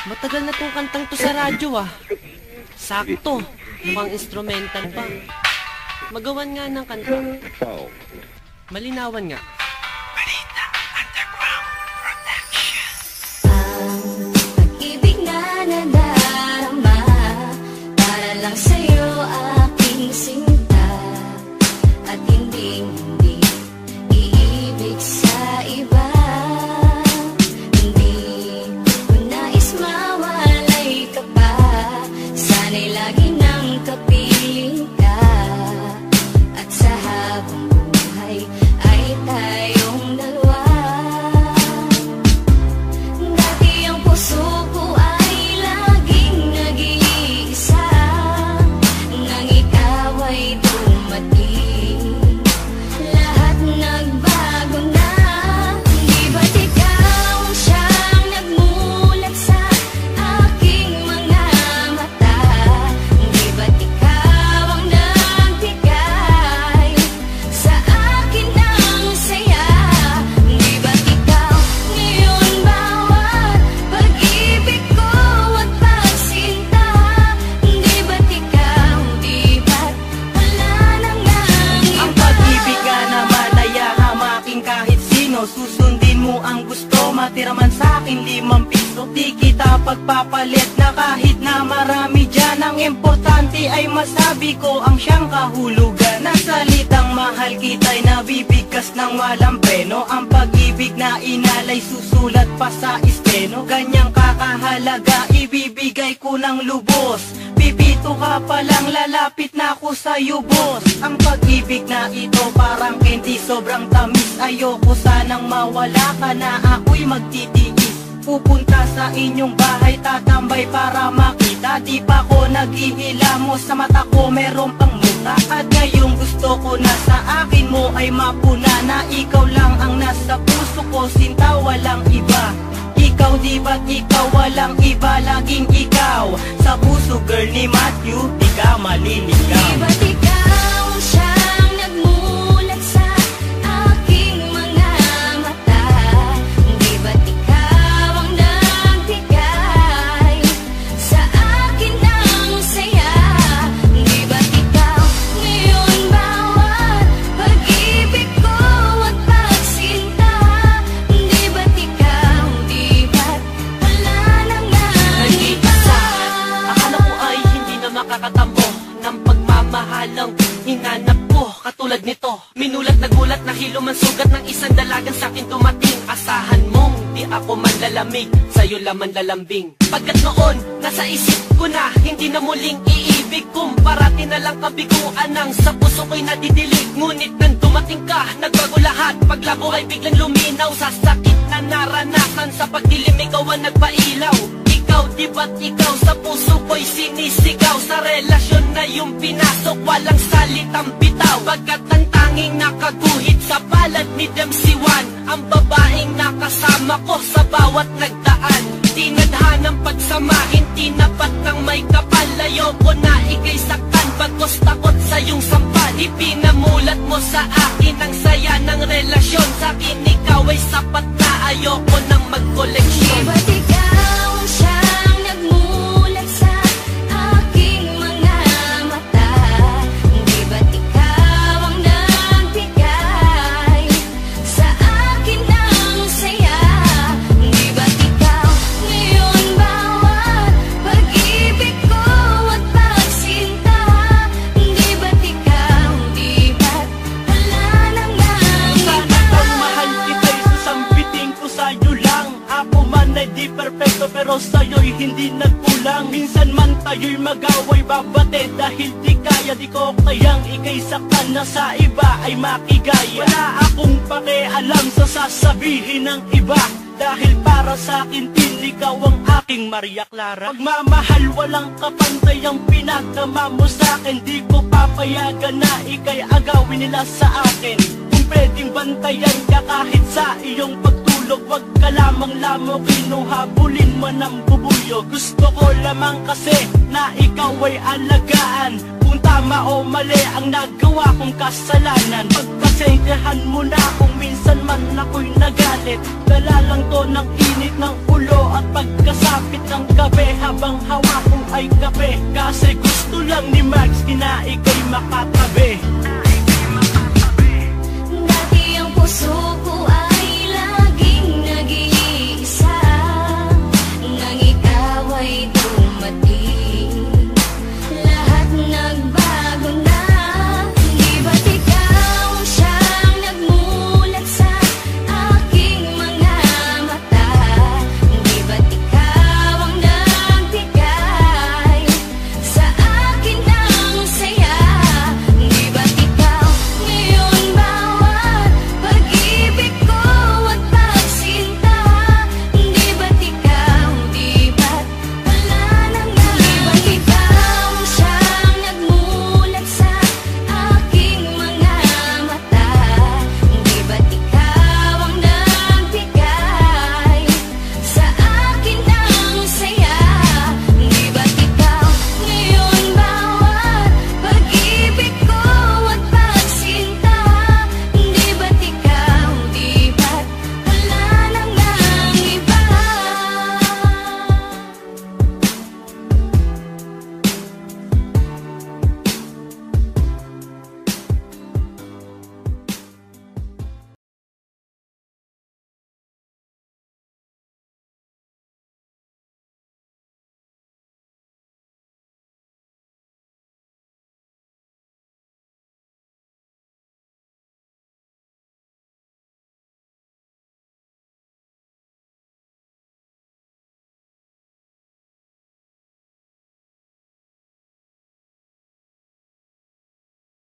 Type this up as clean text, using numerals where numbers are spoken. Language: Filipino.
Matagal na tong kantang to sa radyo ah. Sakto, mukhang instrumental pa. Magawan nga ng kanta. Malinawan nga. Balita Underground Production. Ang pag-ibig na nadarama para lang sa'yo aking sinta, at hindi iibig sa iba. Hindi ko nais mawalay ka pa, sana'y lagi nang kapiling ka, at sa habang buhay ay tayong dalawa. Dati ang puso ko ay laging nag-iisa, nang ikaw ay dumating, lahat nagbago na. Di ba't ikaw ang siyang nagmulat sa aking mga mata? Di ba't ikaw ang nagbigay sa akin ng saya? Di ba't ikaw ngayon bawat pag-ibig ko at pagsinta? Di ba't ikaw, di ba't wala nang Ang iba? pag-ibig ka naman ay hamaking kahit sino. Susundin mo ang gusto, matira man sa'kin 5 piso. Di kita pagpapalit na kahit na marami dyan. Ang importante ay masabi ko ang siyang kahulugan. Nasalitang mahal kita'y nabibigkas ng walang preno. Ang pag-ibig na inalay susulat pa sa esteno. Ganyang kakahalaga ibibigay ko ng lubos. Pipito ka pa lang, lalapit na ako sa'yo, boss. Ang pag-ibig na ito parang candy, sobrang tamis. Ayoko sanang mawala ka na, ako'y magtitiis. Pupunta sa inyong bahay, tatambay para makita. Di pa ko naghihilamos, sa mata ko meron pang muta. At ngayong gusto ko na sa akin mo ay mapuna, na ikaw lang ang nasa puso ko, sinta walang iba. Ikaw di ba't ikaw walang iba, laging ikaw sa puso, girl ni Matthew, di ka maliligaw. Di ba't ikaw ang siyang nagmulat sa aking mga mata? Di ba't ikaw ang nagbigay sa akin ng saya? Di ba't ikaw ngayon bawat pag-ibig ko at pagsinta? Di ba't ikaw, di ba't wala nang Nag-iisa, akala ko ay hindi na makakatambo ng pagmamahalang hinanap ko. Katulad nito, minulat na gulat, nahilo man sugat ng isang dalagang sa'kin dumating. Asahan mong di ako manlalamig, sa'yo laman lalambing. Pagkat noon, nasa isip ko na hindi na muling iibig, kung parati na lang kabiguan ang sa puso ko'y nadidilig. Ngunit nang dumating ka, nagbago lahat. Paglabo ay biglang luminaw, sa sakit na naranasan, sa pagdilim ikaw ang nagpailaw. Ikaw, di ba't ikaw sa puso ko'y sinisigaw? Sa relasyon na yung pinasok, walang salitang bitaw. Pagkat ang tanging nakaguhit sa palad ni Dempsey One, ang babaeng nakasama ko sa bawat nagdaan. Tinadhanang pagsamahin, tinapat ng may kapal. Ayoko na ika'y saktan, bagos takot sa iyong sampal. Ipinamulat mo sa akin ang saya ng relasyon. Sa akin ikaw ay sapat na, ayoko nang Di magkoleksyon. ba't ikaw ang siyang nagmulat sa aking mga mata? Di ba't ikaw ang nagbigay sa akin ng saya? Di ba't ikaw ngayon bawat pag-ibig ko at pagsinta? Di ba't ikaw, di ba't wala nang Sana kang mahal kita'y sasambiting ko sa'yo lang. Ako man ay di perfecto pero sa'yo'y hindi nagkulang. Minsan man tayo'y mag-away, babate dahil di kaya. Di ko kayang ika'y saktan na sa iba ay makigaya. Wala akong pakialam sa sasabihin ng iba, dahil para sa akin din ikaw ang aking Maria Clara. Pagmamahal walang kapantay ang pinagkama mo sa'kin. Di ko papayagan na ika'y agawin nila sa akin. Kung pwedeng bantayan ka kahit sa iyong pagtulog, wag ka lamang lamok, kinuhabulin mo ng bubuyo. Gusto ko lamang kasi na ikaw ay alagaan, kung tama o mali ang nagawa kong kasalanan. Pagkas Pasensyahan mo na kung minsan man ako'y nagalit. Dala lang to ng init ng ulo at pagkasapit ng gabi, habang hawak ko ay kape. Kasi gusto lang ni Max na ika'y makatabi. Dati ang puso ko